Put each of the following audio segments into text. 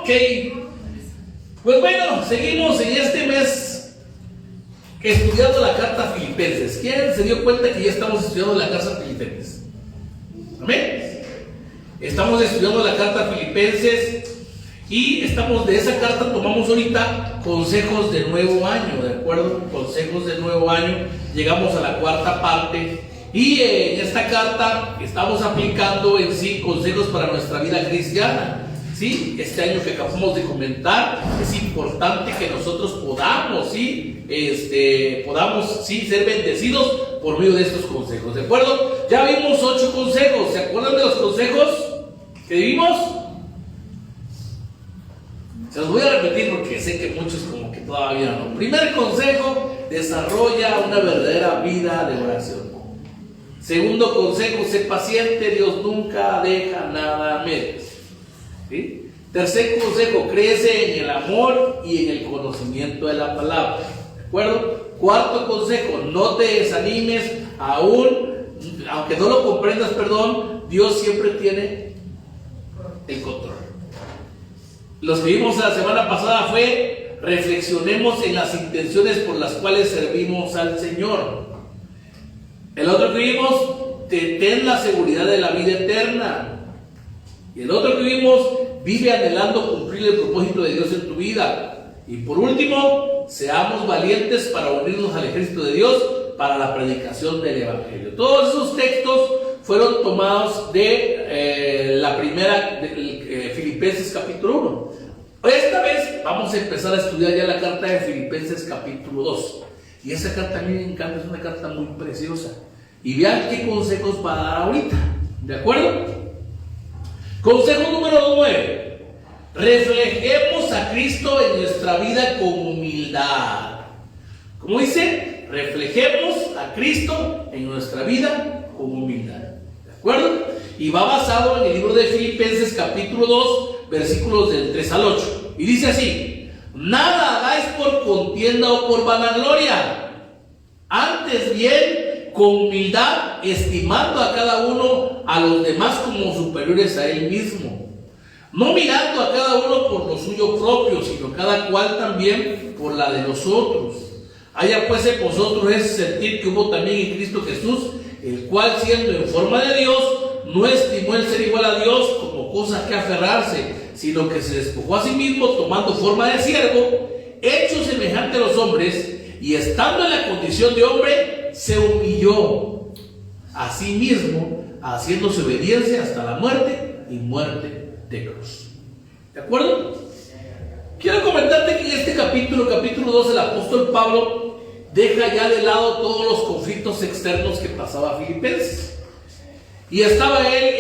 Ok. Pues bueno, seguimos en este mes estudiando la carta a Filipenses. ¿Quién se dio cuenta que ya estamos estudiando la carta a Filipenses? ¿Amén? Estamos estudiando la carta a Filipenses y de esa carta tomamos ahorita consejos de nuevo año, ¿de acuerdo? Consejos de nuevo año. Llegamos a la cuarta parte y en esta carta estamos aplicando en sí consejos para nuestra vida cristiana. ¿Sí? Este año que acabamos de comentar, es importante que nosotros podamos ser bendecidos por medio de estos consejos, ¿de acuerdo? Ya vimos 8 consejos, ¿se acuerdan de los consejos que vimos? Se los voy a repetir porque sé que muchos como que todavía no. Primer consejo, desarrolla una verdadera vida de oración. Segundo consejo, sé paciente, Dios nunca deja nada a medias. ¿Sí? Tercer consejo, crece en el amor y en el conocimiento de la palabra. ¿De acuerdo? Cuarto consejo, no te desanimes aunque no lo comprendas, Dios siempre tiene el control. Los que vimos la semana pasada fue, reflexionemos en las intenciones por las cuales servimos al Señor. El otro que vimos, ten la seguridad de la vida eterna. Y el otro que vimos, vive anhelando cumplir el propósito de Dios en tu vida. Y por último, seamos valientes para unirnos al ejército de Dios para la predicación del Evangelio. Todos esos textos fueron tomados de la primera, Filipenses capítulo 1. Esta vez vamos a empezar a estudiar ya la carta de Filipenses capítulo 2. Y esa carta a mí me encanta, es una carta muy preciosa. Y vean qué consejos va a dar ahorita. ¿De acuerdo? Consejo número 9. Reflejemos a Cristo en nuestra vida con humildad. ¿Cómo dice? Reflejemos a Cristo en nuestra vida con humildad. ¿De acuerdo? Y va basado en el libro de Filipenses capítulo 2, versículos del 3 al 8. Y dice así: nada hagáis por contienda o por vanagloria, antes bien con humildad, estimando a cada uno a los demás como superiores a él mismo, no mirando a cada uno por lo suyo propio, sino cada cual también por la de los otros. Haya pues en vosotros ese sentir que hubo también en Cristo Jesús, el cual, siendo en forma de Dios, no estimó el ser igual a Dios como cosa que aferrarse, sino que se despojó a sí mismo, tomando forma de siervo, hecho semejante a los hombres, y estando en la condición de hombre, se humilló a sí mismo, haciéndose obediencia hasta la muerte y muerte de cruz. ¿De acuerdo? Quiero comentarte que en este capítulo 2, el apóstol Pablo deja ya de lado todos los conflictos externos que pasaba a Filipenses. Y estaba él,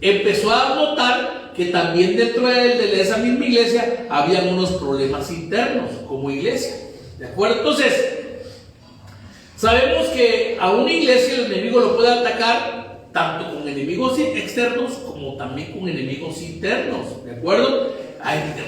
empezó a notar que también dentro de esa misma iglesia habían unos problemas internos como iglesia. ¿De acuerdo? Entonces, sabemos que a una iglesia el enemigo lo puede atacar tanto con enemigos externos como también con enemigos internos. ¿De acuerdo?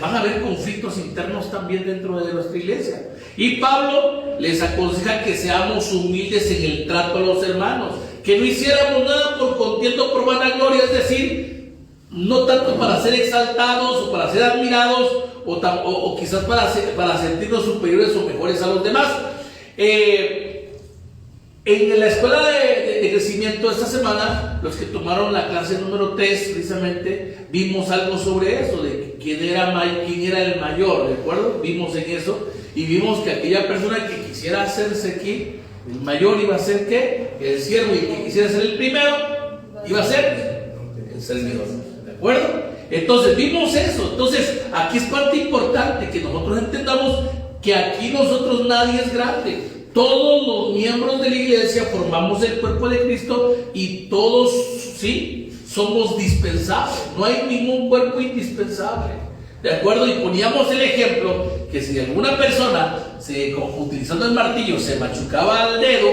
Van a haber conflictos internos también dentro de nuestra iglesia. Y Pablo les aconseja que seamos humildes en el trato a los hermanos, que no hiciéramos nada por contienda o por vanagloria, es decir, no tanto para ser exaltados o para ser admirados o quizás para sentirnos superiores o mejores a los demás. En la escuela de crecimiento esta semana, los que tomaron la clase número 3, precisamente, vimos algo sobre eso, de quién era el mayor, ¿de acuerdo? Vimos en eso, y vimos que aquella persona que quisiera hacerse aquí, el mayor iba a ser ¿qué? El siervo, y que quisiera ser el primero, iba a ser el servidor, ¿de acuerdo? Entonces, vimos eso. Entonces, aquí es parte importante que nosotros entendamos que aquí nosotros nadie es grande. Todos los miembros de la iglesia formamos el cuerpo de Cristo y todos, sí, somos dispensables. No hay ningún cuerpo indispensable. ¿De acuerdo? Y poníamos el ejemplo que si alguna persona, utilizando el martillo, se machucaba el dedo,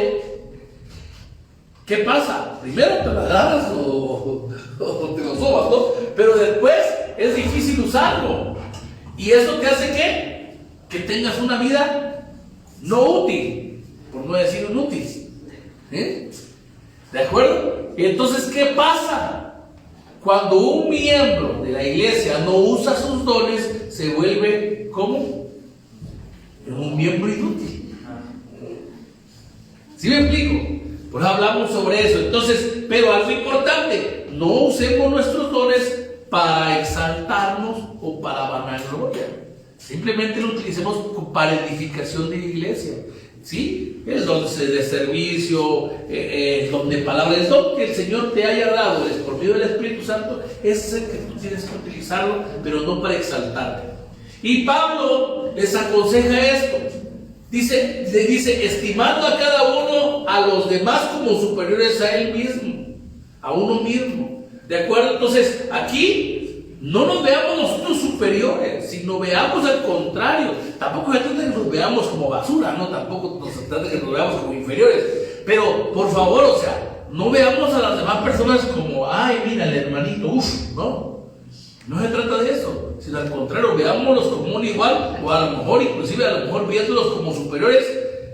¿qué pasa? Primero te la das o te lo sobas, ¿no? Pero después es difícil usarlo. ¿Y eso te hace qué? Que tengas una vida no útil, por no decir inútil. ¿De acuerdo? Y entonces, ¿qué pasa? Cuando un miembro de la iglesia no usa sus dones, se vuelve como un miembro inútil. ¿Sí me explico? Pues hablamos sobre eso. Entonces, pero algo importante, no usemos nuestros dones para exaltarnos o para vanagloria. Simplemente lo utilicemos para edificación de la iglesia. ¿Sí? El don de servicio, el don de palabra, el don que el Señor te haya dado es por medio del Espíritu Santo, es el que tú tienes que utilizarlo, pero no para exaltarte. Y Pablo les aconseja esto. Le dice, estimando a cada uno a los demás como superiores a él mismo, a uno mismo. ¿De acuerdo? Entonces, aquí no nos veamos nosotros superiores, sino veamos al contrario. Tampoco se trata de que nos veamos como basura, ¿no? Tampoco se trata de que nos veamos como inferiores. Pero, por favor, o sea, no veamos a las demás personas como, ay, mira, el hermanito, no. No se trata de eso, sino al contrario, veámoslos como un igual, o a lo mejor, inclusive a lo mejor viéndolos como superiores,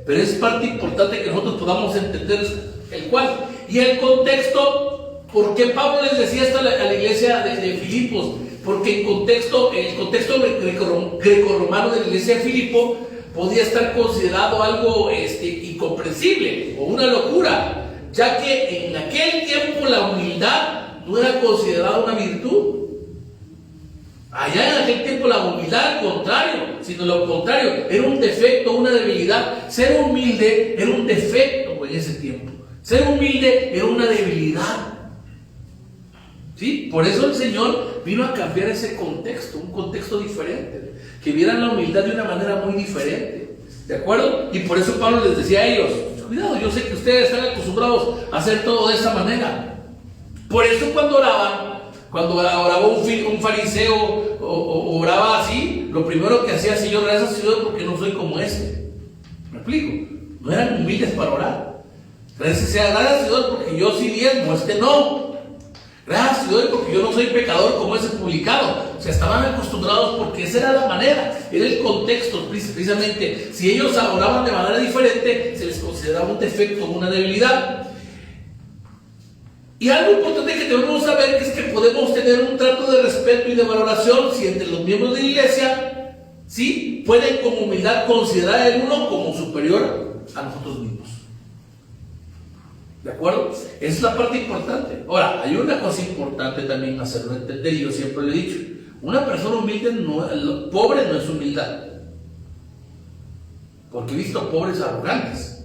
pero es parte importante que nosotros podamos entender el cual. Y el contexto, ¿por qué Pablo les decía esto a la iglesia de Filipos? Porque el contexto grecorromano de la iglesia de Filipo podía estar considerado algo incomprensible o una locura, ya que en aquel tiempo la humildad no era considerada una virtud. Allá en aquel tiempo la humildad al contrario, sino lo contrario, era un defecto, una debilidad. Ser humilde era un defecto en ese tiempo. Ser humilde era una debilidad. ¿Sí? Por eso el Señor vino a cambiar ese contexto, un contexto diferente, que vieran la humildad de una manera muy diferente. ¿De acuerdo? Y por eso Pablo les decía a ellos, cuidado, yo sé que ustedes están acostumbrados a hacer todo de esa manera. Por eso cuando oraba un fariseo o oraba así, lo primero que hacía, Señor, gracias Señor porque no soy como ese. ¿Me explico? No eran humildes para orar. Gracias Señor porque yo sí diezmo, no. Gracias Señor porque yo no soy pecador como ese publicado. O sea, estaban acostumbrados porque esa era la manera, era el contexto precisamente. Si ellos oraban de manera diferente, se les consideraba un defecto, una debilidad. Y algo importante que debemos saber es que podemos tener un trato de respeto y de valoración si entre los miembros de la iglesia, ¿sí?, pueden con humildad considerar el uno como superior a nosotros mismos. ¿De acuerdo? Esa es la parte importante. Ahora, hay una cosa importante también hacerlo entender, y yo siempre lo he dicho: una persona humilde, pobre no es humildad. Porque he visto pobres arrogantes.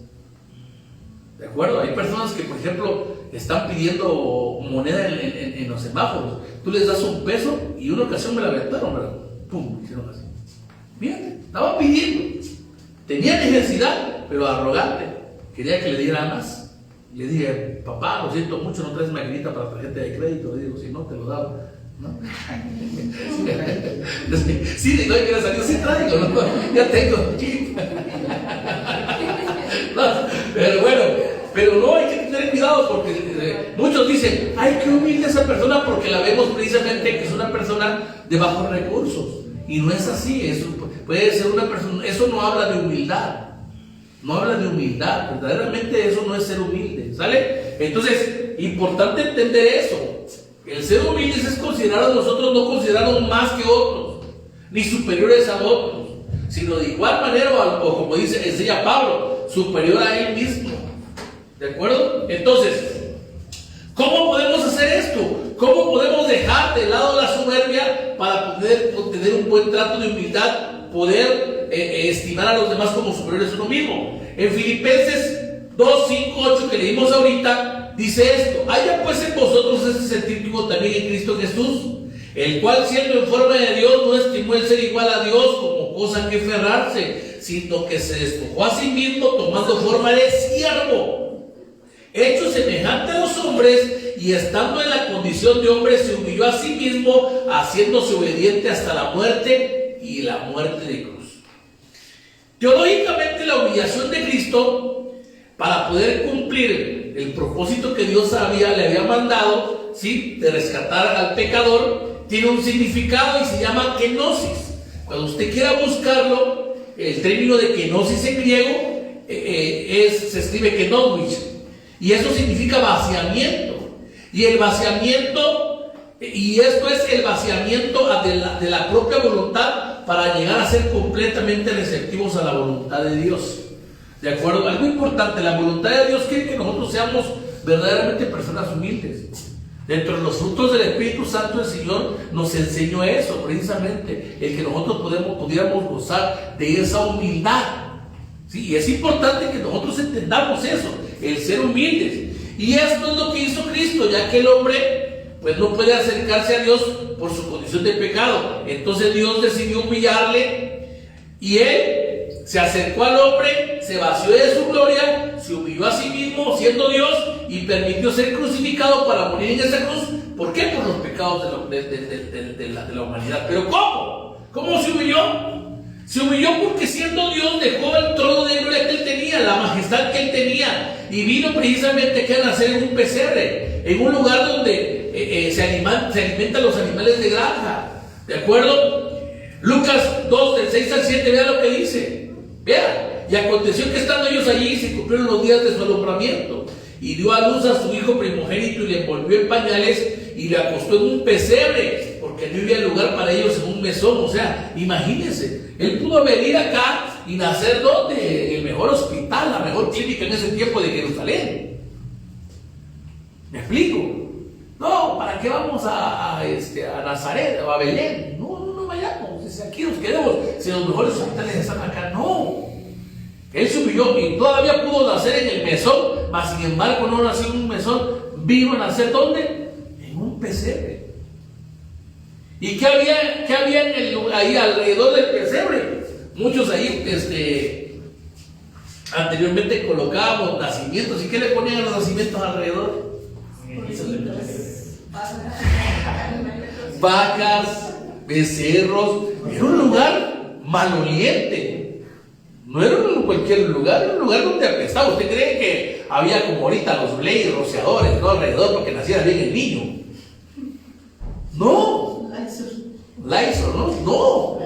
¿De acuerdo? Hay personas que, por ejemplo, están pidiendo moneda en los semáforos. Tú les das un peso y una ocasión me la aventaron, ¿verdad? ¡Pum! Hicieron así. Fíjate, estaban pidiendo. Tenían necesidad, pero arrogante. Quería que le diera más. Le dije, papá, lo siento mucho, no traes maquinita para tarjeta de crédito. Le digo, si no, te lo daba. ¿No? Sí, no hay que salir, sí traigo, ¿no? Ya tengo chip. Pero bueno, pero no, hay que tener cuidado porque muchos dicen, ay, qué humilde esa persona, porque la vemos precisamente que es una persona de bajos recursos. Y no es así, eso puede ser una persona, eso no habla de humildad. No habla de humildad, verdaderamente eso no es ser humilde, ¿sale? Entonces, importante entender eso. El ser humildes es considerar a nosotros, no considerarnos más que otros, ni superiores a otros, sino de igual manera, o como enseña Pablo, superior a él mismo. ¿De acuerdo? Entonces, ¿cómo podemos hacer esto? ¿Cómo podemos dejar de lado la soberbia para poder tener un buen trato de humildad, poder estimar a los demás como superiores a uno mismo? En Filipenses 2, 5, 8 que leímos ahorita, dice esto: haya pues en vosotros ese sentir que hubo también en Cristo Jesús, el cual siendo en forma de Dios no estimó el ser igual a Dios como cosa que aferrarse, sino que se despojó a sí mismo tomando forma de siervo, hecho semejante a los hombres, y estando en la condición de hombre se humilló a sí mismo, haciéndose obediente hasta la muerte, y la muerte de cruz. Teológicamente, la humillación de Cristo, para poder cumplir el propósito que Dios le había mandado, ¿sí?, de rescatar al pecador, tiene un significado y se llama kenosis. Cuando usted quiera buscarlo, el término de kenosis en griego se escribe kenoswich, y eso significa vaciamiento. Y el vaciamiento Y esto es el vaciamiento de la propia voluntad para llegar a ser completamente receptivos a la voluntad de Dios. ¿De acuerdo? Algo importante, la voluntad de Dios quiere que nosotros seamos verdaderamente personas humildes. Dentro de los frutos del Espíritu Santo, el Señor nos enseñó eso, precisamente, el que nosotros pudiéramos gozar de esa humildad. ¿Sí? Y es importante que nosotros entendamos eso, el ser humildes. Y esto es lo que hizo Cristo, ya que el hombre pues no puede acercarse a Dios por su condición de pecado. Entonces Dios decidió humillarle y Él se acercó al hombre, se vació de su gloria, se humilló a sí mismo siendo Dios y permitió ser crucificado para morir en esa cruz. ¿Por qué? Por los pecados de la humanidad. ¿Pero cómo? ¿Cómo se humilló? Se humilló porque siendo Dios dejó el trono de gloria que Él tenía, la majestad que Él tenía, y vino precisamente a nacer en un pesebre, en un lugar donde se alimentan los animales de granja. ¿De acuerdo? Lucas 2, del 6 al 7, vea lo que dice. Vea, y aconteció que estando ellos allí se cumplieron los días de su alumbramiento, y dio a luz a su hijo primogénito y le envolvió en pañales y le acostó en un pesebre, porque no había lugar para ellos en un mesón. O sea, imagínense, él pudo venir acá y nacer donde, el mejor hospital, la mejor clínica en ese tiempo de Jerusalén. ¿Me explico? No, ¿para qué vamos a Nazaret o a Belén? No vayamos, si aquí nos quedemos, si los mejores hospitales están acá. No, él se humilló y todavía pudo nacer en el mesón, mas sin embargo no nació en un mesón, vino a nacer ¿dónde? En un pesebre. ¿Y qué había ahí alrededor del pesebre? Muchos ahí anteriormente colocábamos nacimientos. ¿Y qué le ponían a los nacimientos alrededor? Vacas, becerros. Era un lugar maloliente. No era cualquier lugar, era un lugar donde apestaba. ¿Usted cree que había como ahorita los Blade rociadores, ¿no?, alrededor para que naciera bien el niño? No. Lysol, ¿no? No.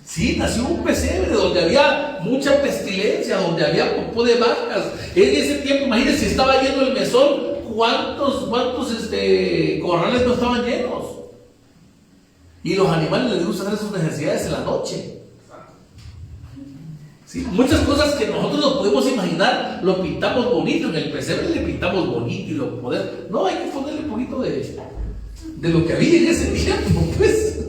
Sí, nació un pesebre donde había mucha pestilencia, donde había popó de vacas. En ese tiempo, imagínense, estaba lleno el mesón. ¿Cuántos corrales no estaban llenos? Y los animales les gusta hacer sus necesidades en la noche. ¿Sí? Muchas cosas que nosotros nos podemos imaginar, lo pintamos bonito. En el pesebre le pintamos bonito y lo podemos. No, hay que ponerle un poquito de lo que había en ese tiempo, pues.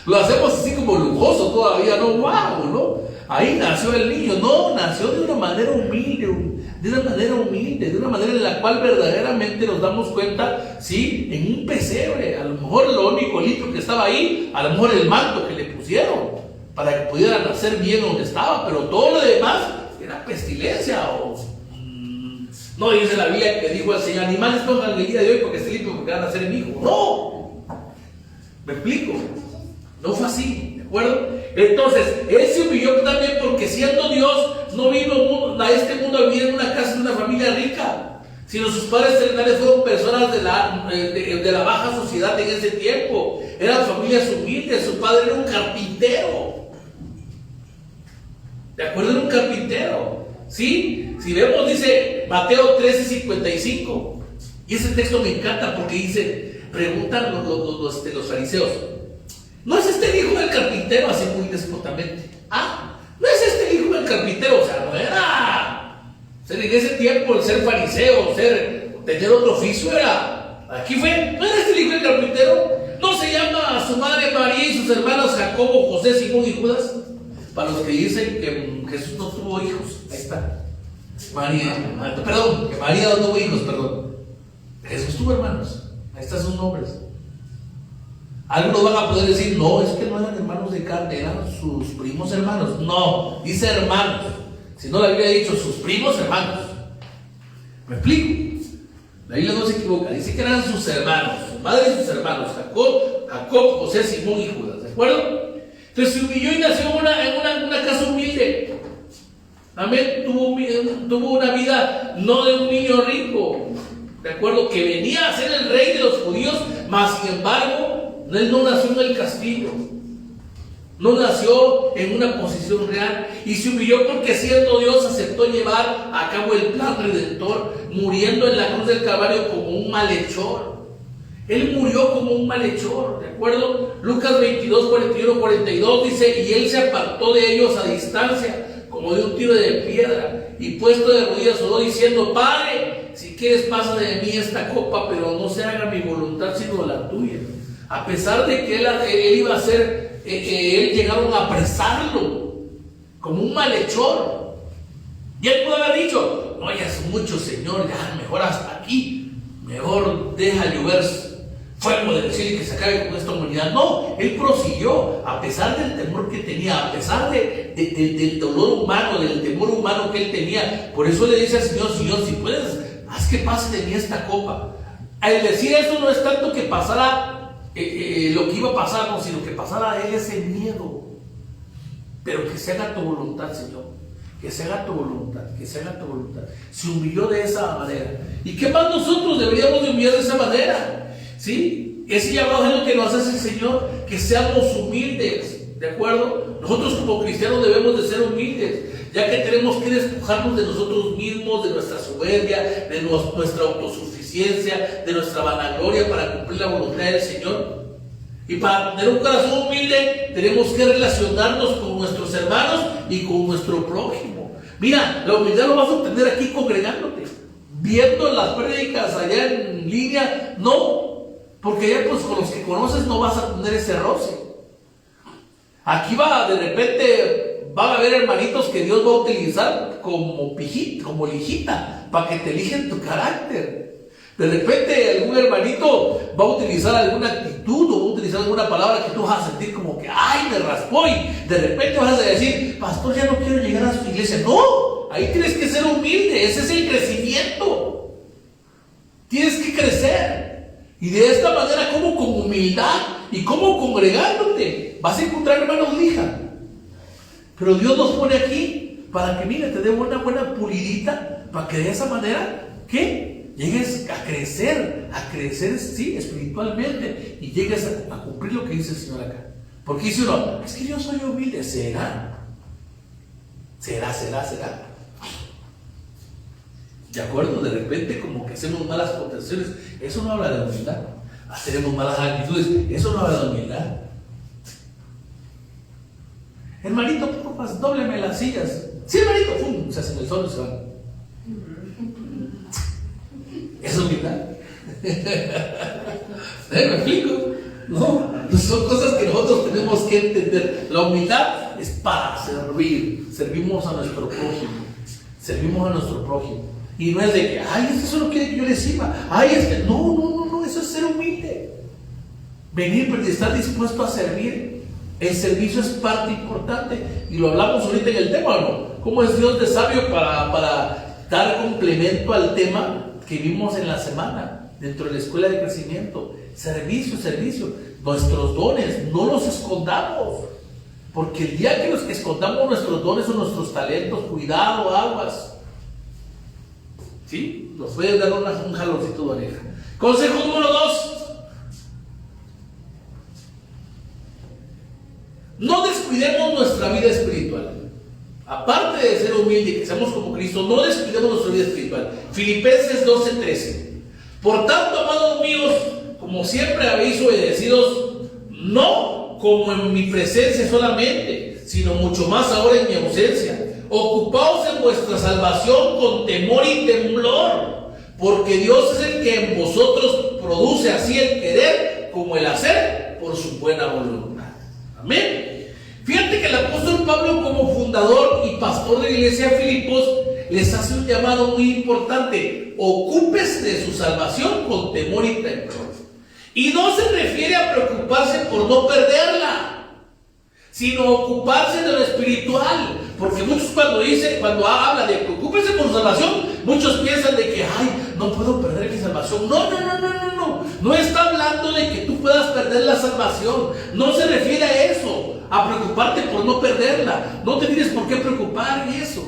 Lo hacemos así como lujoso todavía, ¿no? ¡Wow! ¿No? Ahí nació el niño. No, nació de una manera humilde, de una manera en la cual verdaderamente nos damos cuenta, ¿sí? En un pesebre. A lo mejor lo único lindo que estaba ahí, a lo mejor el manto que le pusieron para que pudiera nacer bien donde estaba, pero todo lo demás era pestilencia no dice la Biblia que dijo el Señor: animales pongan el día de hoy porque esté limpio porque van a nacer mi hijo. No, me explico. No fue así, ¿de acuerdo? Entonces, Él se humilló también porque siendo Dios, no vino a este mundo a vivir en una casa de una familia rica, sino sus padres terrenales fueron personas de la baja sociedad en ese tiempo. Eran familias humildes, su padre era un carpintero. ¿De acuerdo? Era un carpintero. ¿Sí? Si vemos, dice Mateo 13:55. Y ese texto me encanta porque dice, preguntan los fariseos: ¿no es este el hijo del carpintero? Así muy despotamente. ¿No es este el hijo del carpintero? O sea, no era. O sea, en ese tiempo el ser fariseo, tener otro oficio era. Aquí fue, ¿no era este el hijo del carpintero? ¿No se llama a su madre María y sus hermanos Jacobo, José, Simón y Judas? Para los que dicen que Jesús no tuvo hijos, ahí está. Que María no tuvo hijos, perdón. Jesús tuvo hermanos, ahí están sus nombres. Algunos van a poder decir: no, es que no eran hermanos de carne, eran sus primos hermanos. No, dice hermanos. Si no, la Biblia ha dicho sus primos hermanos. ¿Me explico? La Biblia no se equivoca, dice que eran sus hermanos, su madre y sus hermanos, Jacob, José, Simón y Judas, ¿de acuerdo? Entonces se humilló y nació en una casa humilde. También tuvo una vida no de un niño rico, ¿de acuerdo? Que venía a ser el rey de los judíos, mas sin embargo, él no nació en el castillo. No nació en una posición real y se humilló porque siendo Dios aceptó llevar a cabo el plan redentor, muriendo en la cruz del Calvario como un malhechor. Él murió como un malhechor, ¿de acuerdo? Lucas 22, 41, 42 dice: y él se apartó de ellos a distancia, como de un tiro de piedra, y puesto de rodillas oró diciendo: Padre, si quieres pasa de mí esta copa, pero no se haga mi voluntad sino la tuya. A pesar de que él iba a ser, él llegaron a apresarlo como un malhechor, y él pudo haber dicho: no, ya es mucho, Señor, ya mejor hasta aquí, mejor deja llover fuego del cielo y que se acabe con esta humanidad. No, él prosiguió, a pesar del temor que tenía, a pesar del dolor humano, del temor humano que él tenía. Por eso le dice al Señor: Señor, si puedes, haz que pase de mí esta copa. Al decir eso no es tanto que pasara lo que iba a pasar, no, sino que pasara a él ese miedo. Pero que se haga tu voluntad, Señor, que se haga tu voluntad, que se haga tu voluntad. Se humilló de esa manera. ¿Y qué más nosotros deberíamos de humillar de esa manera? ¿Sí? Ese llamado es lo que nos hace el Señor, que seamos humildes, ¿de acuerdo? Nosotros como cristianos debemos de ser humildes, ya que tenemos que despojarnos de nosotros mismos, de nuestra soberbia, de nuestra autosuficiencia, de nuestra vanagloria para cumplir la voluntad del Señor. Y para tener un corazón humilde tenemos que relacionarnos con nuestros hermanos y con nuestro prójimo. Mira, la humildad lo vas a obtener aquí congregándote, viendo las prédicas allá en línea, no. Porque ya pues con los que conoces no vas a tener ese roce. Aquí de repente van a haber hermanitos que Dios va a utilizar como pijita, como lijita, para que te eligen tu carácter. De repente algún hermanito va a utilizar alguna actitud o va a utilizar alguna palabra que tú vas a sentir como que ¡ay, me raspó! Y de repente vas a decir: pastor, ya no quiero llegar a su iglesia. No, ahí tienes que ser humilde, ese es el crecimiento. Tienes que crecer. Y de esta manera, como con humildad y como congregándote, vas a encontrar hermanos lija. Pero Dios nos pone aquí para que, mira, te dé una buena pulidita, para que de esa manera, ¿qué? Llegues a crecer, sí, espiritualmente, y llegues a cumplir lo que dice el Señor acá. Porque dice uno: es que yo soy humilde. ¿Será? ¿De acuerdo? De repente como que hacemos malas contenciones. Eso no habla de humildad. Haceremos malas actitudes. Eso no habla de humildad. Hermanito, porfa, dóbleme las sillas. Sí, hermanito, ¡pum! Se hacen el sol y se van. ¿Es humildad? ¿Me explico? No, son cosas que nosotros tenemos que entender. La humildad es para servir. Servimos a nuestro prójimo. Servimos a nuestro prójimo. Y no es de que, ay, este solo quiere que yo le sirva. Ay, no, eso es ser humilde. Venir, pero estar dispuesto a servir. El servicio es parte importante. Y lo hablamos ahorita en el tema, ¿no? ¿Cómo es Dios de sabio para dar complemento al tema que vimos en la semana dentro de la escuela de crecimiento? Servicio. Nuestros dones, no los escondamos. Porque el día que nos escondamos nuestros dones o nuestros talentos, cuidado, aguas. ¿Sí? Nos puede dar un jaloncito de oreja. Consejo número 2. No descuidemos nuestra vida espiritual. Aparte de ser humilde y que seamos como Cristo, no descuidemos nuestra vida espiritual. Filipenses 12:13. Por tanto, amados míos, como siempre habéis obedecido, no como en mi presencia solamente, sino mucho más ahora en mi ausencia. Ocupaos en vuestra salvación con temor y temblor, porque Dios es el que en vosotros produce así el querer como el hacer por su buena voluntad. Amén. Fíjate que el apóstol Pablo, como fundador y pastor de la iglesia de Filipos, les hace un llamado muy importante: ocúpese de su salvación con temor y temblor. Y no se refiere a preocuparse por no perderla, sino ocuparse de lo espiritual. Porque muchos cuando habla de preocúpese por su salvación, muchos piensan de que, ay, no puedo perder mi salvación. No está hablando de que tú puedas perder la salvación. No se refiere a eso, a preocuparte por no perderla. No te tienes por qué preocupar en eso,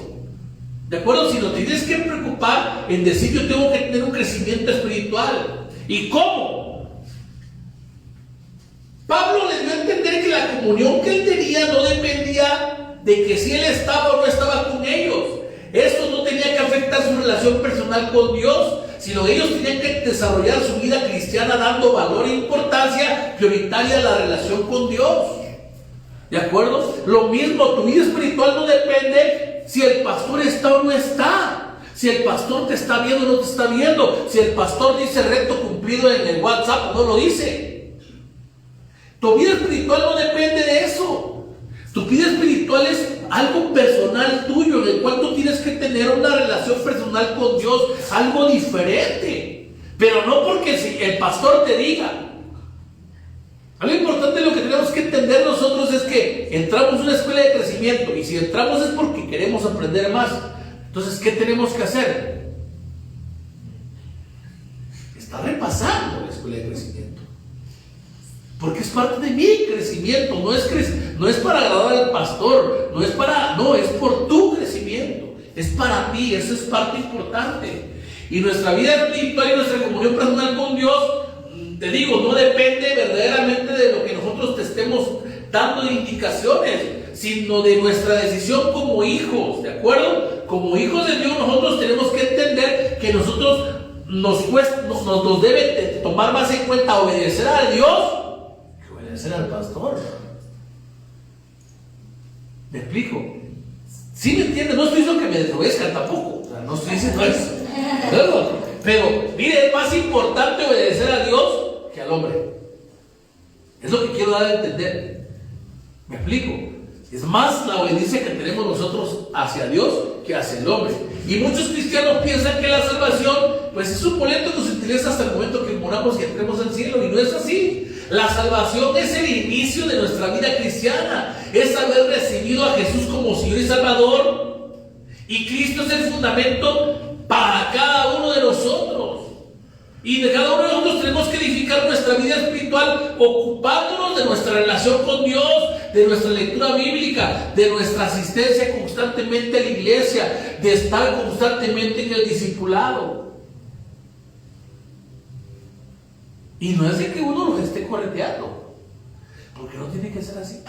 ¿de acuerdo? Sino te tienes que preocupar en decir: yo tengo que tener un crecimiento espiritual. ¿Y cómo? Pablo le dio a entender que la comunión que él tenía día no dependía de que si él estaba o no estaba con ellos. Esto no tenía que afectar su relación personal con Dios, sino ellos tenían que desarrollar su vida cristiana dando valor e importancia prioritaria a la relación con Dios. ¿De acuerdo? Lo mismo, tu vida espiritual no depende si el pastor está o no está, si el pastor te está viendo o no te está viendo, si el pastor dice reto cumplido en el WhatsApp o no lo dice. Tu vida espiritual no depende de eso. Tu vida espiritual es algo personal tuyo, en el cual tú tienes que tener una relación personal con Dios, algo diferente, pero no porque si el pastor te diga. Algo importante, lo que tenemos que entender nosotros es que entramos en una escuela de crecimiento, y si entramos es porque queremos aprender más. Entonces, ¿qué tenemos que hacer? Está repasando la escuela de crecimiento, porque es parte de mi crecimiento. No es para agradar al pastor, no, es por tu crecimiento, es para ti. Eso es parte importante. Y nuestra vida espiritual y nuestra comunión personal con Dios, te digo, no depende verdaderamente de lo que nosotros te estemos dando de indicaciones, sino de nuestra decisión como hijos, ¿de acuerdo? Como hijos de Dios, nosotros tenemos que entender que nosotros nos debe de tomar más en cuenta obedecer a Dios que obedecer al pastor. ¿Me explico? ¿Sí me entiendes? No estoy diciendo que me desobedezcan tampoco, o sea, no estoy diciendo eso, ¿verdad? Pero mire, es más importante obedecer a Dios que al hombre. Es lo que quiero dar a entender. ¿Me explico? Es más la obediencia que tenemos nosotros hacia Dios que hacia el hombre. Y muchos cristianos piensan que la salvación pues es un boleto que se utiliza hasta el momento que moramos y entremos al cielo, y no es así. La salvación es el inicio de nuestra vida cristiana, es haber recibido a Jesús como Señor y Salvador, y Cristo es el fundamento para cada uno de nosotros. Y de cada uno de nosotros tenemos que edificar nuestra vida espiritual ocupándonos de nuestra relación con Dios, de nuestra lectura bíblica, de nuestra asistencia constantemente a la iglesia, de estar constantemente en el discipulado. Y no es de que uno los esté correteando, porque no tiene que ser así.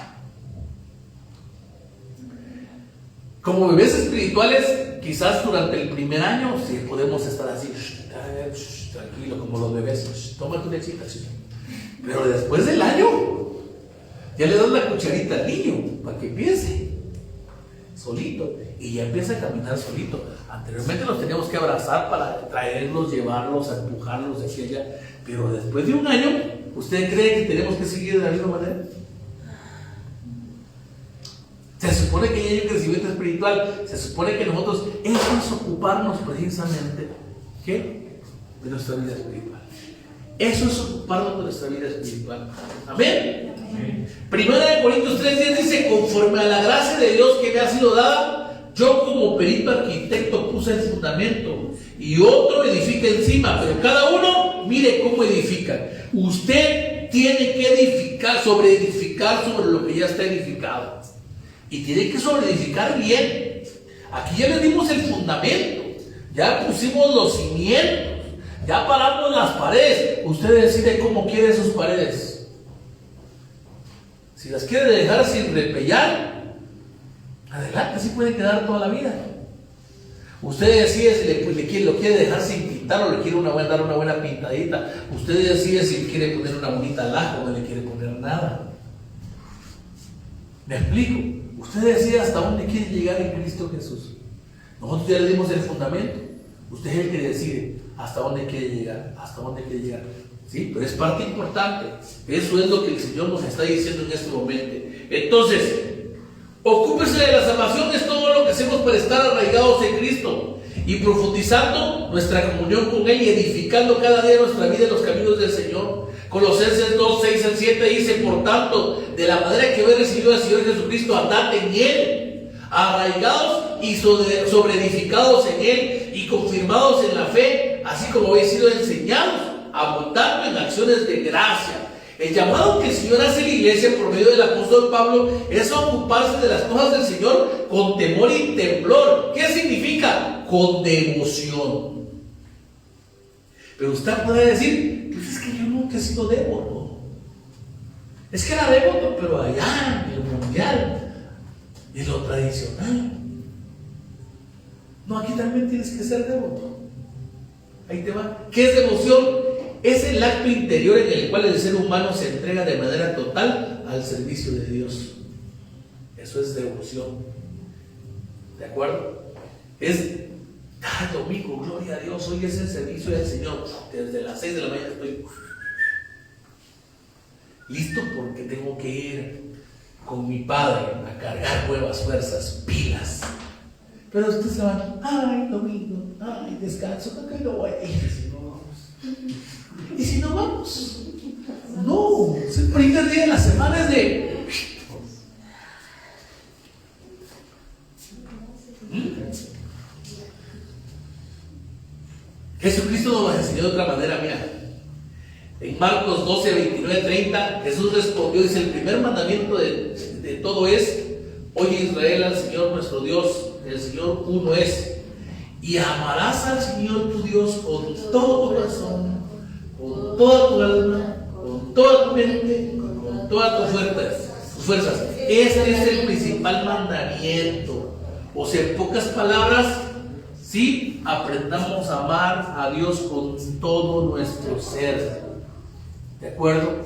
Como bebés espirituales, quizás durante el primer año sí podemos estar así, tranquilo, como los bebés, toma tu lechita, pero después del año ya le das la cucharita al niño para que empiece solito, y ya empieza a caminar solito. Anteriormente los teníamos que abrazar para traerlos, llevarlos, empujarlos de aquí allá, pero después de un año, ¿usted cree que tenemos que seguir de la misma manera? Se supone que ya hay un crecimiento espiritual, se supone que nosotros, eso es ocuparnos precisamente, ¿qué? De nuestra vida espiritual. Eso es ocuparnos de nuestra vida espiritual. Amén. Primera de Corintios 3:10 dice: conforme a la gracia de Dios que me ha sido dada, yo como perito arquitecto puse el fundamento y otro edifica encima, pero cada uno mire cómo edifica. Usted tiene que edificar sobre lo que ya está edificado, y tiene que sobreedificar bien. Aquí ya le dimos el fundamento, ya pusimos los cimientos, ya paramos las paredes. Usted decide cómo quiere sus paredes. Si las quiere dejar sin repellar, adelante, así puede quedar toda la vida. Usted decide si lo quiere dejar sin pintar o le quiere dar una buena pintadita. Usted decide si le quiere poner una bonita laja o no le quiere poner nada. ¿Me explico? Usted decide hasta dónde quiere llegar en Cristo Jesús. Nosotros ya le dimos el fundamento. Usted es el que decide hasta dónde quiere llegar, ¿sí? Pero es parte importante. Eso es lo que el Señor nos está diciendo en este momento. Entonces, ocúpese de la salvación, es todo lo que hacemos para estar arraigados en Cristo y profundizando nuestra comunión con Él y edificando cada día nuestra vida en los caminos del Señor. Colosenses 2:6-7 dice: por tanto, de la manera que habéis recibido al Señor Jesucristo, andad en Él, arraigados y sobreedificados en Él y confirmados en la fe, así como habéis sido enseñados, abundando en acciones de gracia. El llamado que el Señor hace a la iglesia por medio del apóstol Pablo es a ocuparse de las cosas del Señor con temor y temblor. ¿Qué significa? Con devoción. Pero usted puede decir: pues es que yo nunca he sido dévolo. Es que era devoto, pero allá, en lo mundial, en lo tradicional. No, aquí también tienes que ser devoto. Ahí te va. ¿Qué es devoción? Es el acto interior en el cual el ser humano se entrega de manera total al servicio de Dios. Eso es devoción. ¿De acuerdo? Es domingo, gloria a Dios, hoy es el servicio del Señor. Desde las 6 de la mañana estoy listo porque tengo que ir con mi Padre a cargar nuevas fuerzas, pilas. Pero ustedes se van, ay, domingo, ay, descanso, que no voy a ir. ¿Y si no vamos? No, es el primer día de la semana, es de... Jesucristo nos lo enseñó de otra manera, mira. En Marcos 12, 29, 30, Jesús respondió, dice, el primer mandamiento de todo es, oye Israel, al Señor nuestro Dios, el Señor uno es, y amarás al Señor tu Dios con todo tu corazón, con toda tu alma, con toda tu mente, con todas tus fuerzas. Este es el principal mandamiento. O sea, en pocas palabras, sí, aprendamos a amar a Dios con todo nuestro ser. ¿De acuerdo?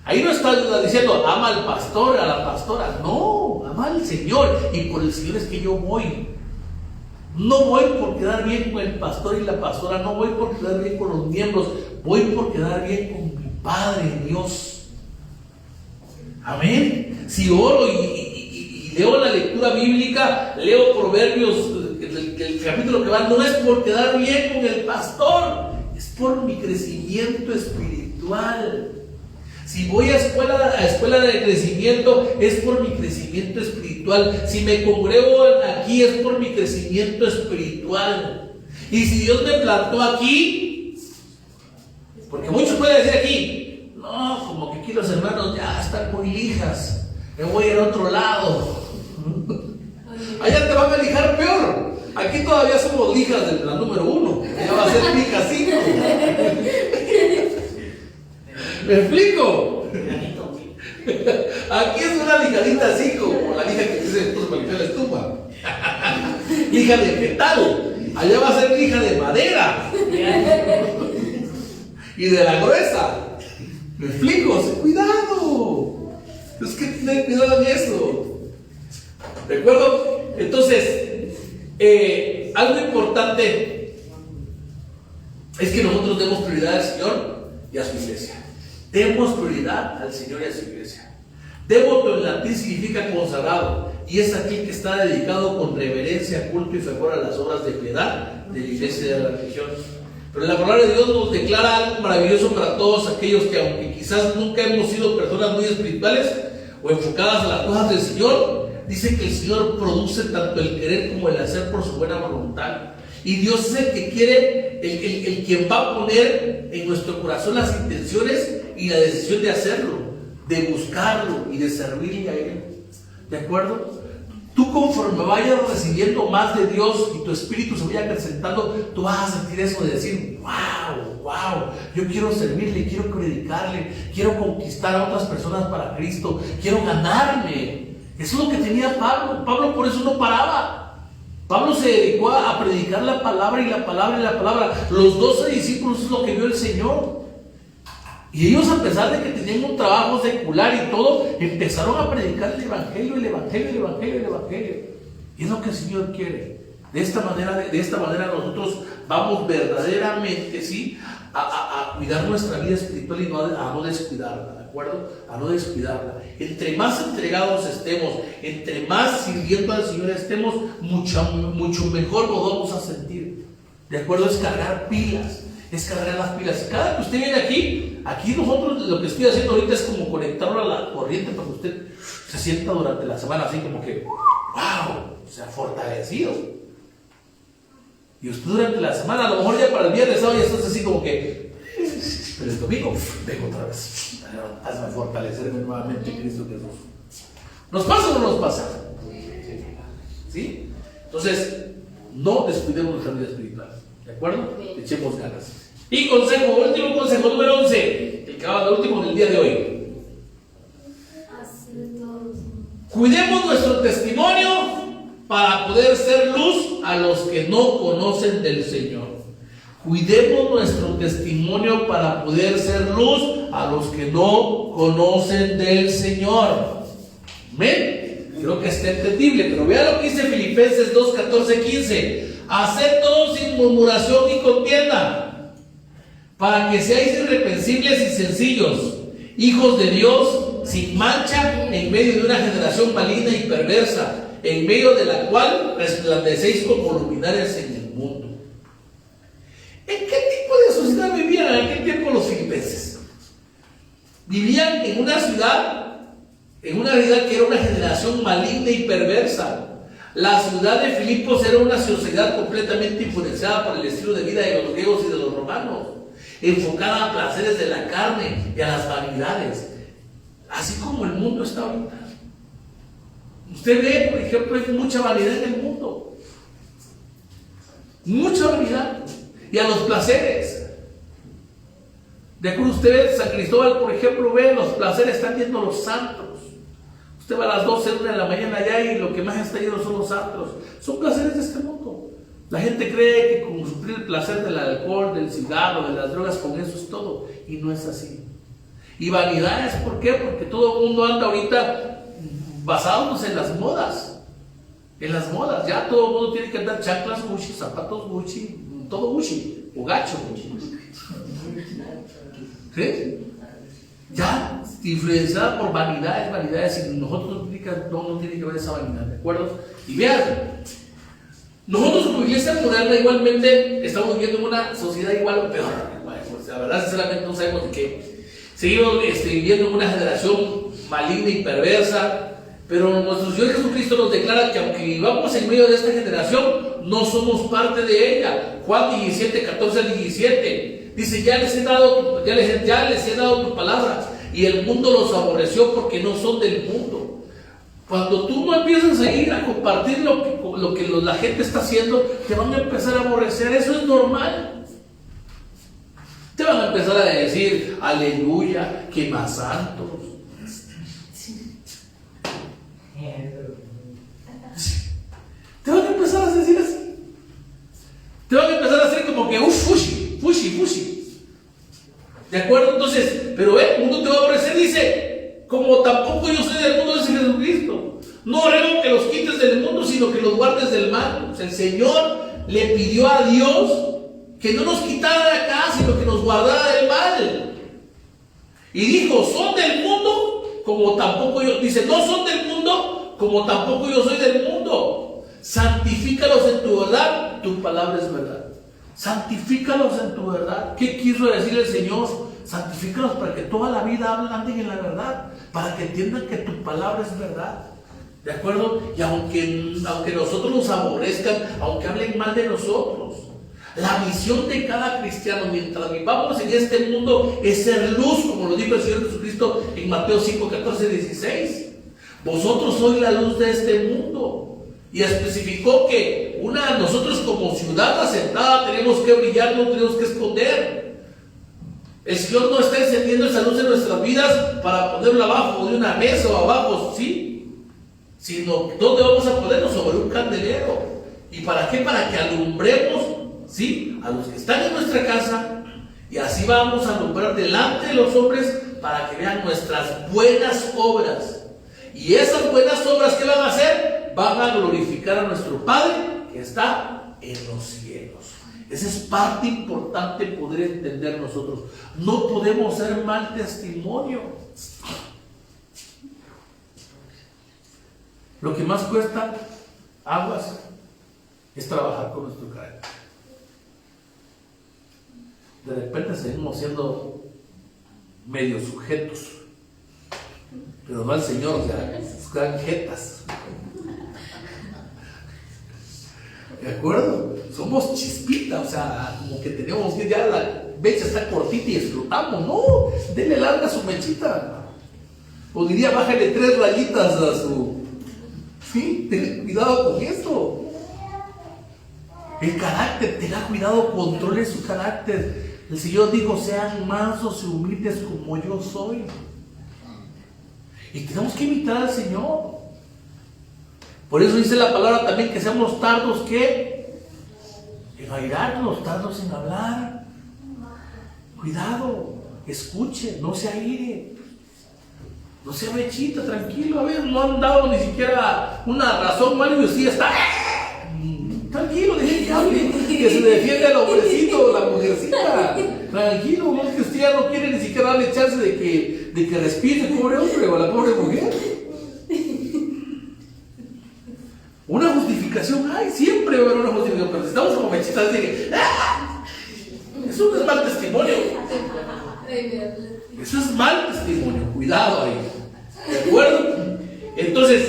Ahí no está diciendo, ama al pastor, a la pastora. No, ama al Señor. Y por el Señor es que yo voy. No voy por quedar bien con el pastor y la pastora. No voy por quedar bien con los miembros. Voy por quedar bien con mi Padre Dios. Amén. Si oro y leo la lectura bíblica, leo Proverbios, el capítulo que va, no es por quedar bien con el pastor, es por mi crecimiento espiritual. Si voy a escuela de crecimiento, es por mi crecimiento espiritual. Si me congrego aquí, es por mi crecimiento espiritual. Y si Dios me plantó aquí, porque muchos pueden decir aquí, no, como que aquí los hermanos ya están muy lijas, me voy al otro lado. Allá te van a lijar peor. Aquí todavía somos lijas de la número 1. Ya va a ser lija 5. ¿Me explico? Aquí es una lijadita así como la lija que dice para limpiar la estufa. Lija de metal. Allá va a ser lija de madera. Y de la gruesa. ¿Me explico? Cuidado. Es que ten cuidado en eso. ¿De acuerdo? Entonces, algo importante es que nosotros demos prioridad al Señor y a su iglesia. Demos prioridad al Señor y a su iglesia. Devoto en latín significa consagrado, y es aquel que está dedicado con reverencia, culto y fervor a las obras de piedad de la iglesia y de la religión. Pero la palabra de Dios nos declara algo maravilloso para todos aquellos que, aunque quizás nunca hemos sido personas muy espirituales o enfocadas a las cosas del Señor, dice que el Señor produce tanto el querer como el hacer por su buena voluntad. Y Dios es el que quiere, el quien va a poner en nuestro corazón las intenciones y la decisión de hacerlo, de buscarlo y de servirle a Él. ¿De acuerdo? Tú, conforme vayas recibiendo más de Dios y tu espíritu se vaya acrecentando, tú vas a sentir eso de decir, wow, yo quiero servirle, quiero predicarle, quiero conquistar a otras personas para Cristo, quiero ganarme. Eso es lo que tenía Pablo. Pablo por eso no paraba. Pablo se dedicó a predicar la palabra y la palabra y la palabra. Los 12 discípulos es lo que vio el Señor. Y ellos, a pesar de que tenían un trabajo secular y todo, empezaron a predicar el Evangelio, el Evangelio, el Evangelio, el Evangelio. Y es lo que el Señor quiere. De esta manera nosotros vamos verdaderamente, ¿sí?, a cuidar nuestra vida espiritual y a no descuidarla. ¿De acuerdo? A no descuidarla. Entre más entregados estemos, entre más sirviendo al Señor estemos, mucho mejor nos vamos a sentir. ¿De acuerdo? Es cargar pilas. Es cargar las pilas. Cada que usted viene aquí nosotros lo que estoy haciendo ahorita es como conectarlo a la corriente para que usted se sienta durante la semana así como que, wow, se ha fortalecido. Y usted durante la semana, a lo mejor ya para el viernes, sábado ya estás así como que, pero el domingo, vengo otra vez. Hazme fortalecerme nuevamente, Cristo Jesús. ¿Nos pasa o no nos pasa? ¿Sí? Entonces, no descuidemos nuestra vida espiritual. ¿De acuerdo? Echemos ganas. Y último consejo, número 11, el último del día de hoy. Cuidemos nuestro testimonio para poder ser luz a los que no conocen del Señor. Cuidemos nuestro testimonio para poder ser luz a los que no conocen del Señor. Amén. Creo que está entendible, pero vea lo que dice Filipenses 2, 14, 15. Haced todo sin murmuración ni contienda, para que seáis irreprensibles y sencillos, hijos de Dios, sin mancha, en medio de una generación maligna y perversa, en medio de la cual resplandecéis como luminares en el mundo. ¿En qué tipo de sociedad vivían en aquel tiempo los filipenses? Vivían en una ciudad, en una vida que era una generación maligna y perversa. La ciudad de Filipos era una sociedad completamente influenciada por el estilo de vida de los griegos y de los romanos, enfocada a placeres de la carne y a las vanidades, así como el mundo está ahorita. Usted ve, por ejemplo, hay mucha vanidad en el mundo, mucha vanidad, y a los placeres. De acuerdo, usted ve San Cristóbal, por ejemplo, ve los placeres, están yendo los santos. Usted va a las 12, 1 de la mañana allá y lo que más está yendo son los santos. Son placeres de este mundo. La gente cree que con suplir el placer del alcohol, del cigarro, de las drogas, con eso es todo, y no es así. Y vanidades, ¿por qué? Porque todo el mundo anda ahorita basándonos en las modas. En las modas, ya todo el mundo tiene que andar chanclas Gucci, zapatos Gucci, todo Gucci, o gacho Gucci. ¿Sí? Ya influenciada por vanidades, y nosotros no tiene que ver esa vanidad, ¿de acuerdo? Y vean, nosotros como iglesia moderna igualmente estamos viviendo en una sociedad igual o peor. Pues, la verdad, sinceramente no sabemos de qué. Seguimos viviendo en una generación maligna y perversa, pero nuestro Señor Jesucristo nos declara que aunque vivamos en medio de esta generación, no somos parte de ella. Juan 17, 14 al 17 dice: ya les he dado tu palabra, y el mundo los aborreció porque no son del mundo. Cuando tú no empiezas a ir a compartir lo que la gente está haciendo, te van a empezar a aborrecer. Eso es normal. Te van a empezar a decir: aleluya, que más santos. Te van a empezar a decir así. Te van a empezar a hacer como que fushi. ¿De acuerdo? Entonces, pero el mundo te va a aborrecer, dice: como tampoco yo soy del mundo, dice Jesucristo. No ruego que los quites del mundo, sino que los guardes del mal. O sea, el Señor le pidió a Dios que no nos quitara de acá, sino que nos guardara del mal. Y dijo: son del mundo, como tampoco yo. Dice: no son del mundo, como tampoco yo soy del mundo. Santifícalos en tu verdad, tu palabra es verdad. Santifícalos en tu verdad. ¿Qué quiso decir el Señor? Santifícalos para que toda la vida anden en la verdad, para que entiendan que tu palabra es verdad. ¿De acuerdo? Y aunque nosotros nos aborrezcan, aunque hablen mal de nosotros, la misión de cada cristiano mientras vivamos en este mundo es ser luz, como lo dijo el Señor Jesucristo en Mateo 5, 14, 16. Vosotros sois la luz de este mundo. Y especificó que nosotros como ciudad asentada tenemos que brillar, no tenemos que esconder. El Señor no está encendiendo esa luz en nuestras vidas para ponerla abajo de una mesa o abajo, ¿sí? Sino, ¿dónde vamos a ponerlo? Sobre un candelero. ¿Y para qué? Para que alumbremos, ¿sí?, a los que están en nuestra casa, y así vamos a alumbrar delante de los hombres para que vean nuestras buenas obras. Y esas buenas obras, ¿qué van a hacer? Van a glorificar a nuestro Padre que está en los cielos. Esa es parte importante poder entender nosotros. No podemos ser mal testimonio. Lo que más cuesta aguas es trabajar con nuestro carácter. De repente seguimos siendo medio sujetos, pero no al Señor, o sea, gran jetas. ¿De acuerdo? Somos chispita, o sea, como que tenemos que ya la mecha está cortita y explotamos. No, denle larga a su mechita. O diría, bájale 3 rayitas a su. Sí, ten cuidado con esto. El carácter, tenga cuidado, controle su carácter. El Señor dijo: sean mansos y humildes como yo soy. Y tenemos que imitar al Señor. Por eso dice la palabra también que seamos tardos que en airarnos, tardos en hablar. Cuidado, escuche, no se aire, no se mechita, tranquilo. A ver, no han dado ni siquiera una razón, Mario, y usted ya está. Tranquilo, deje que hable, que se defiende el hombrecito, la mujercita. Tranquilo, no es que usted ya no quiere ni siquiera darle chance de que respire el pobre hombre o la pobre mujer. Una justificación hay, siempre va a haber una justificación, pero si estamos como mechitas, de que eso no es mal testimonio. Eso es mal testimonio, cuidado ahí. ¿De acuerdo? Entonces,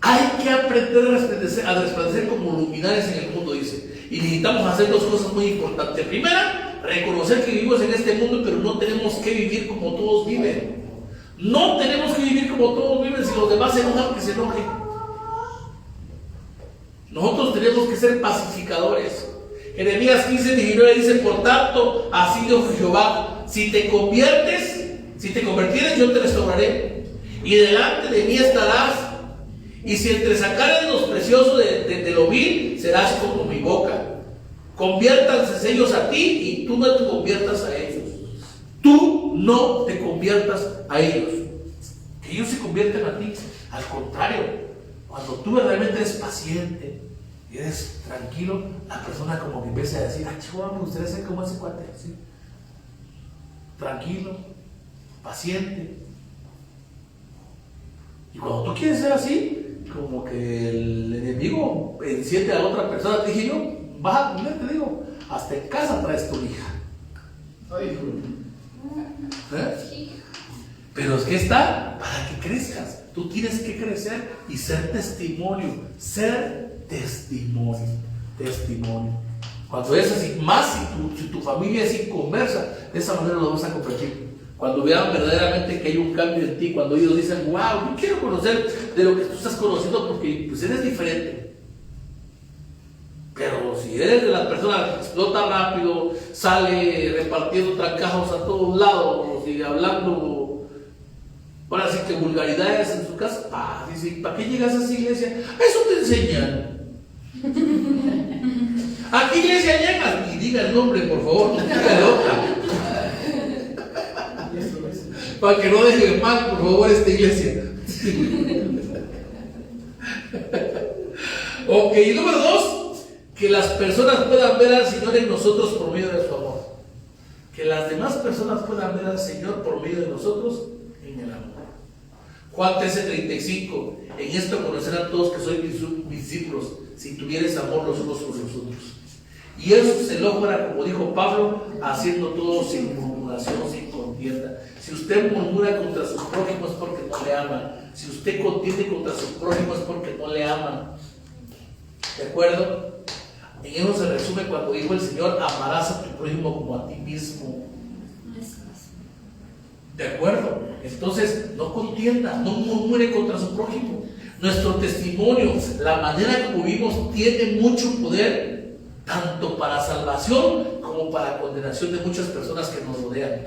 hay que aprender a resplandecer como luminares en el mundo, dice. Y necesitamos hacer dos cosas muy importantes. Primera, reconocer que vivimos en este mundo, pero no tenemos que vivir como todos viven. No tenemos que vivir como todos viven. Si los demás se enojan, que se enojen. Nosotros tenemos que ser pacificadores. Jeremías 15:19 dice: por tanto, así dijo Jehová, si te convirtieres, yo te restauraré, y delante de mí estarás, y si entresacares los preciosos de lo vil, serás como mi boca. Conviértanse ellos a ti, y tú no te conviertas a ellos. Tú no te conviertas a ellos. Que ellos se conviertan a ti. Al contrario, cuando tú verdaderamente eres paciente y eres tranquilo, la persona como que empieza a decir: ah, chihuahua, me gustaría ser como ese cuate, ¿sí? Tranquilo, paciente. Y cuando tú quieres ser así, como que el enemigo enciende a la otra persona. Te dije yo, vas a comer, te digo, hasta en casa traes tu hija. Pero es que está para que crezcas. Tú tienes que crecer y ser testimonio. Ser testimonio. Testimonio. Cuando es así, más si tu familia es inconversa, de esa manera lo vas a convertir. Cuando vean verdaderamente que hay un cambio en ti, cuando ellos dicen: wow, yo quiero conocer de lo que tú estás conociendo, porque pues eres diferente. Pero si eres de las personas que explota rápido, sale repartiendo trancajos a todos lados y hablando, ahora sí que vulgaridades en su casa, dice: ¿para qué llegas a esa iglesia? Eso te enseñan. ¿A qué iglesia llegas? Y diga el nombre, por favor, no diga loca. Para que no deje mal, por favor, esta iglesia. Ok, y número 2, que las personas puedan ver al Señor en nosotros por medio de su amor. Que las demás personas puedan ver al Señor por medio de nosotros en el amor. Juan 13:35: en esto conocerán todos que sois mis discípulos, si tuvieres amor los unos por los otros. Y eso se logra, como dijo Pablo, haciendo todo sin murmuración, sin contienda. Si usted murmura contra sus prójimos es porque no le aman. Si usted contiende contra sus prójimos es porque no le aman. ¿De acuerdo? En eso se resume cuando dijo el Señor: amarás a tu prójimo como a ti mismo. ¿De acuerdo? Entonces, no contienda, no murmure contra su prójimo. Nuestro testimonio, la manera como vivimos, tiene mucho poder, tanto para salvación como para condenación de muchas personas que nos rodean.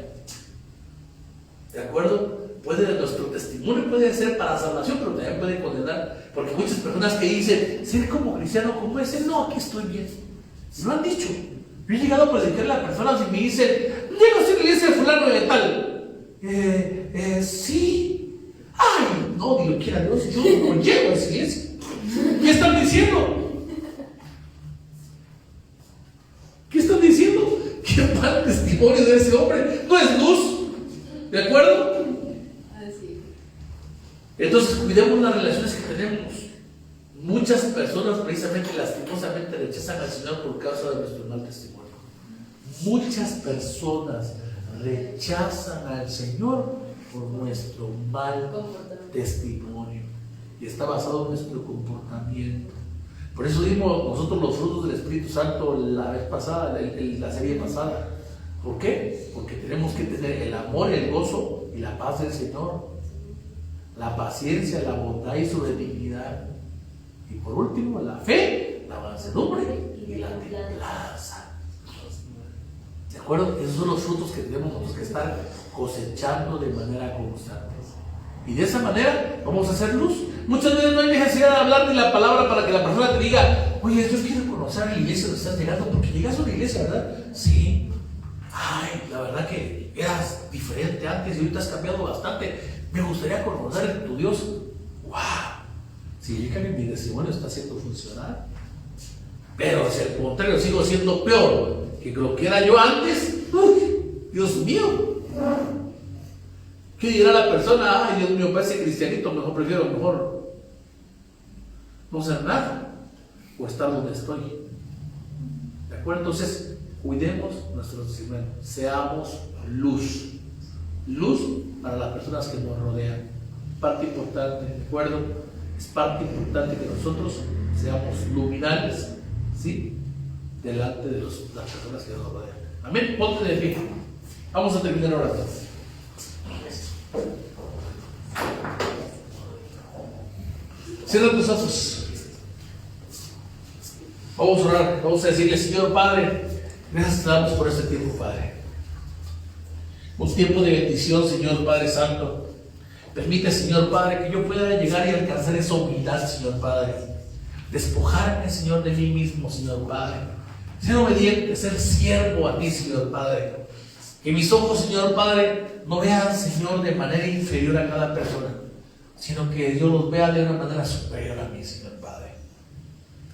¿De acuerdo? Nuestro testimonio puede ser para salvación, pero también puede condenar, porque muchas personas que dicen: ser como cristiano como ese, no, aquí estoy bien. Y lo han dicho. Yo he llegado a predicarle a personas y me dicen: llego a la iglesia de fulano de tal. Sí. Ay, no, Dios quiera Dios, yo no llego a esa iglesia. ¿Qué están diciendo? ¿Qué están diciendo? Qué mal testimonio de ese hombre. No es luz. ¿De acuerdo? Entonces cuidemos las relaciones que tenemos. Muchas personas precisamente lastimosamente rechazan al Señor por causa de nuestro mal testimonio. Muchas personas rechazan al Señor por nuestro mal testimonio, y está basado en nuestro comportamiento. Por eso dimos nosotros los frutos del Espíritu Santo la vez pasada, la serie pasada. ¿Por qué? Porque tenemos que tener el amor, el gozo y la paz del Señor, la paciencia, la bondad y su benignidad, y por último la fe, la mansedumbre y la templanza. ¿De acuerdo? Esos son los frutos que tenemos nosotros que estar cosechando de manera constante. Y de esa manera vamos a hacer luz. Muchas veces no hay necesidad de hablar ni la palabra para que la persona te diga: oye, yo quiero conocer la iglesia donde estás llegando, porque llegas a una iglesia, ¿verdad? Sí. Ay, la verdad que eras diferente antes y ahorita has cambiado bastante. Me gustaría conocer a tu Dios. ¡Wow! Significa que mi testimonio está haciendo funcionar. Pero si al contrario sigo siendo peor que lo que era yo antes, Dios mío, ¿qué dirá la persona? Ay, Dios mío, parece cristianito, prefiero no ser nada o estar donde estoy. ¿De acuerdo? Entonces, cuidemos nuestro testimonio, seamos luz para las personas que nos rodean. Parte importante, ¿de acuerdo? Es parte importante que nosotros seamos luminales, ¿sí?, delante de las personas que nos rodean. Amén. Ponte de pie. Vamos a terminar orando. Cierra tus ojos. Vamos a orar. Vamos a decirle: Señor Padre, gracias te damos por este tiempo, Padre. Un tiempo de bendición, Señor Padre Santo. Permite, Señor Padre, que yo pueda llegar y alcanzar esa humildad, Señor Padre. Despojarme, Señor, de mí mismo, Señor Padre. Ser obediente, ser siervo a ti, Señor Padre. Que mis ojos, Señor Padre, no vean, Señor, de manera inferior a cada persona, sino que yo los vea de una manera superior a mí, Señor Padre.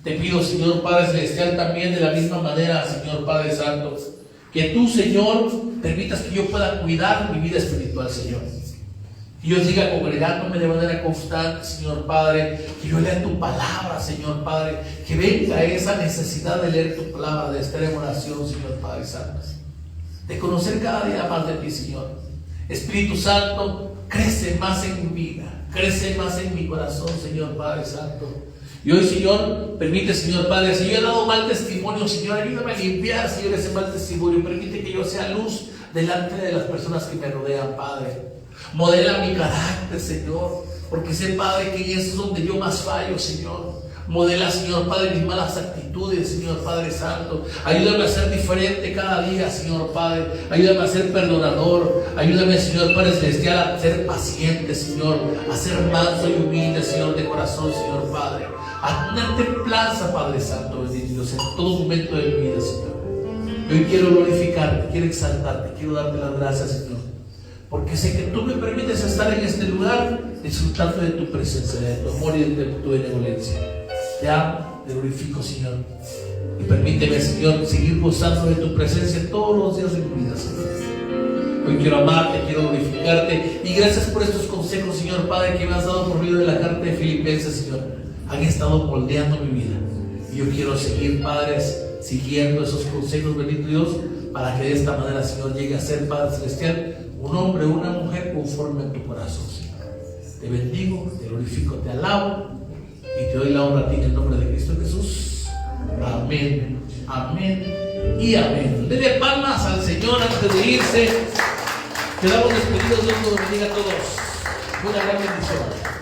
Te pido, Señor Padre Celestial, también de la misma manera, Señor Padre Santo, que tú, Señor, permitas que yo pueda cuidar mi vida espiritual, Señor. Que yo siga congregándome de manera constante, Señor Padre. Que yo lea tu palabra, Señor Padre. Que venga esa necesidad de leer tu palabra, de estar en oración, Señor Padre Santo. De conocer cada día más de ti, Señor. Espíritu Santo, crece más en mi vida, crece más en mi corazón, Señor Padre Santo. Y hoy, Señor, permite, Señor Padre, si yo he dado mal testimonio, Señor, ayúdame a limpiar, Señor, ese mal testimonio. Permite que yo sea luz delante de las personas que me rodean, Padre. Modela mi carácter, Señor, porque sé, Padre, que eso es donde yo más fallo, Señor. Modela, Señor Padre, mis malas actitudes, Señor Padre Santo. Ayúdame a ser diferente cada día, Señor Padre. Ayúdame a ser perdonador. Ayúdame, Señor Padre Celestial, a ser paciente, Señor. A ser manso y humilde, Señor, de corazón, Señor Padre. A tener templanza, Padre Santo, bendito Dios, en todo momento de mi vida, Señor. Hoy quiero glorificarte, quiero exaltarte, quiero darte las gracias, Señor. Porque sé que tú me permites estar en este lugar disfrutando de tu presencia, de tu amor y de tu benevolencia. Te amo, te glorifico, Señor. Y permíteme, Señor, seguir gozando de tu presencia todos los días de mi vida, Señor. Hoy quiero amarte, quiero glorificarte. Y gracias por estos consejos, Señor Padre, que me has dado por medio de la carta de Filipenses, Señor. Han estado moldeando mi vida. Y yo quiero seguir, Padres, siguiendo esos consejos, bendito Dios, para que de esta manera, Señor, llegue a ser, Padre Celestial, un hombre o una mujer conforme a tu corazón, Señor. Te bendigo, te glorifico, te alabo y te doy la honra a ti en el nombre de Cristo Jesús. Amén, amén y amén. Denle palmas al Señor antes de irse. Quedamos despedidos. Dios nos bendiga a todos. Una gran bendición.